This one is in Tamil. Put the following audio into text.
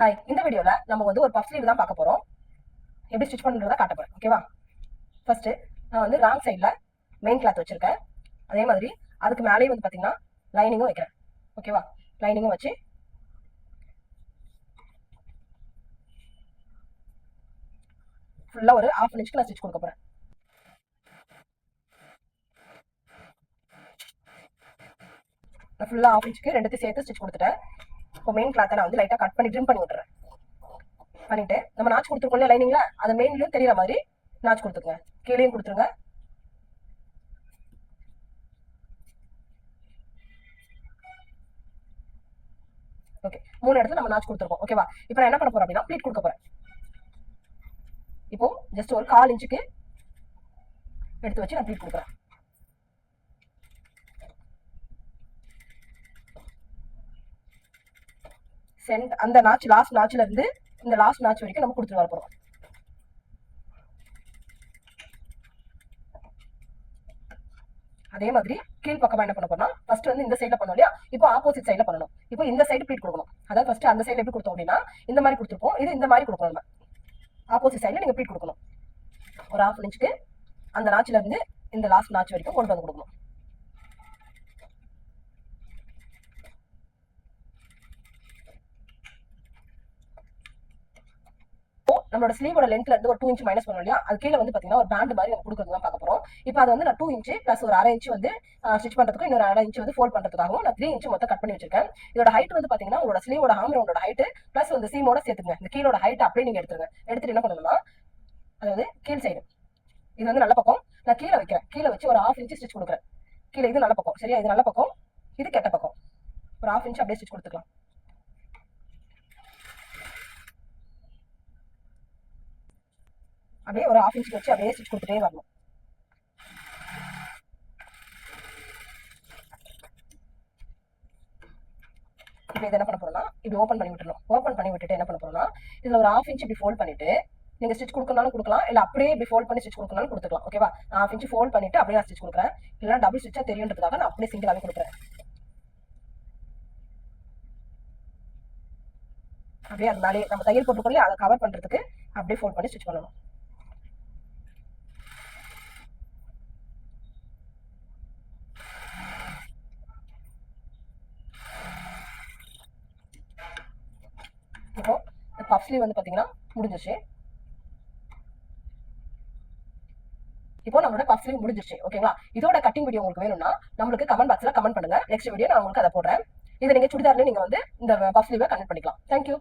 ஹாய், இந்த வீடியோல நம்ம வந்து ஒரு பஃப் ஸ்லீவ் தான் பார்க்க போறோம். எப்படி ஸ்டிச் பண்ணுறதா காட்ட போறேன். ஓகேவா? ஃபர்ஸ்ட் நான் வந்து ராங் சைட்ல மெயின் கிளாத் வச்சிருக்கேன். அதே மாதிரி அதுக்கு மேலேயே வந்து பாத்தீங்கன்னா லைனிங்கும் வைக்கிறேன். ஓகேவா? லைனிங்கும் வச்சு ஃபுல்லா ஒரு 1/2 இன்ச்சுக்கு நான் ஸ்டிச் கொடுக்க போறேன். நான் ஃபுல்லா 1/2 இன்ச்சுக்கு ரெண்டுத்தையும் சேர்த்து ஸ்டிச் கொடுத்துட்டேன். இப்போ மெயின் கிளாத்தை நான் வந்து லைட்டா கட் பண்ணி ட்ரிம் பண்ணி விட்டுறேன். பண்ணிட்டு நம்ம நாச்சு கொடுத்துருக்கோம் இல்லையா லைனிங்ல, அதை மெயின்லயும் தெரியற மாதிரி நாச்சு கொடுத்துருங்க. கீழேயும் கொடுத்துருங்க. ஓகே, 3 இடத்துல நம்ம நாச்சு கொடுத்துருக்கோம். ஓகேவா? இப்போ நான் என்ன பண்ண போறேன் அப்படின்னா ப்ளீட் கொடுக்க போறேன். இப்போ ஜஸ்ட் ஒரு 1/4 இன்ச்சுக்கு எடுத்து வச்சு நான் ப்ளீட் கொடுக்குறேன். அந்த நாச்சு லாஸ்ட் நாச்சுல இருந்து இந்த லாஸ்ட் நாச்சு வரைக்கும் நம்ம கொடுத்துட்டு வர போறோம். அதே மாதிரி கீழ் பக்கமா என்ன பண்ண போறோம்னா ஃபர்ஸ்ட் வந்து இந்த சைடுல பண்ணோம் இல்லையா, இப்போ ஆப்போசிட் சைடுல பண்ணணும். இப்போ இந்த சைடு ப்ளீட் கொடுக்கணும். அதாவது ஃபர்ஸ்ட் அந்த சைடுல எப்படி கொடுத்தோம் அப்படின்னா இந்த மாதிரி கொடுத்துருப்போம். இது இந்த மாதிரி கொடுக்கணும். நம்ம ஆப்போசிட் சைடுல நீங்க ப்ளீட் கொடுக்கணும். ஒரு 1/2 இன்ச்சுக்கு அந்த நாச்சுல இருந்து இந்த லாஸ்ட் நாச்சு வரைக்கும் கொண்டு வந்து கொடுக்கணும். நம்மளோட ஸ்லீவோட லென்த்ல இருந்து ஒரு 2 இன்ச் மைனஸ் பண்ணோம் இல்லையா, அது கீழே வந்து பாத்தீங்கன்னா ஒரு பேண்ட் மாதிரி நம்ம கொடுக்கறது தான் பார்க்க போறோம். இப்போ அது வந்து நான் 2 இன்ச் பிளஸ் ஒரு 1/2 இன்ச் வந்து ஸ்டிச் பண்றதுக்கும் இன்னொரு 1/2 இன்ச் வந்து ஃபோல்ட் பண்றதுக்காகவும் நான் 3 இன்ச் மொத்தம் கட் பண்ணி வச்சிருக்கேன். இதோட ஹைட் வந்து பாத்தீங்கன்னா உங்களோட ஸ்லீவோட ஹாம் ரவுண்டோட ஹைட் பிளஸ் வந்து சீமோட சேர்த்துங்க. இந்த கீழோட ஹைட் அப்படியே நீங்க எடுத்துருங்க. எடுத்துட்டு என்ன பண்ணணும்னா அதாவது கீழ் சைடு இது வந்து நல்ல பக்கம் நான் கீழே வைக்கிறேன். கீழே வச்சு ஒரு 1/2 இன்ச் ஸ்டிச் கொடுக்குறேன். கீழே இது நல்ல பக்கம், சரியா? இது நல்ல பக்கம், இது கெட்ட பக்கம். ஒரு 1/2 இன்ச் அப்படியே ஸ்டிச் கொடுத்துக்கலாம். அப்படியே ஒரு 1/2 இன்ச் வச்சு அப்படியே ஸ்டிச் கொடுத்துட்டே வரணும். இப்போ இதை என்ன பண்ண போறோம்னா இப்படி ஓப்பன் பண்ணி விட்டுறணும். ஓப்பன் பண்ணி விட்டுட்டு என்ன பண்ண போறோம்னா இதுல ஒரு 1/2 இன்ச் இப்படி ஃபோல்ட் பண்ணிட்டு நீங்க ஸ்டிச் கொடுக்கறனாலும் கொடுக்கலாம், இல்ல அப்படியே இப்படி ஃபோல்ட் பண்ணி ஸ்டிச் கொடுக்கறனாலும் கொடுத்துக்கலாம். ஓகேவா? 1/2 இன்ச் ஃபோல்ட் பண்ணிட்டு அப்படியே நான் ஸ்டிச் கொடுக்குறேன். இல்லைன்னா டபுள் ஸ்டிச்சா தெரியுன்றதுக்காக நான் அப்படியே சிங்கிளாவே கொடுக்குறேன். அப்படியே அது மேலே நம்ம தையல் போட்டுக்கொள்ளி அதை கவர் பண்றதுக்கு அப்படியே ஃபோல்ட் பண்ணி ஸ்டிச் பண்ணணும். இப்போ பஃப் ஸ்லீவ் வந்து பாத்தீங்கன்னா முடிஞ்சிச்சு. இப்போ நம்மளோட பஃப் ஸ்லீவ் முடிஞ்சிச்சு. ஓகேங்களா? இதோட கட்டிங் வீடியோ உங்களுக்கு வேணும்னா நம்மளுக்கு கமெண்ட் பாக்ஸ்ல கமெண்ட் பண்ணுங்க. நெக்ஸ்ட் வீடியோ நான் உங்களுக்கு அதை போடுறேன். இதை நீங்க சுடிதார்ல நீங்க வந்து இந்த பஃப் ஸ்லீவை கனெக்ட் பண்ணிக்கலாம். தேங்க்யூ.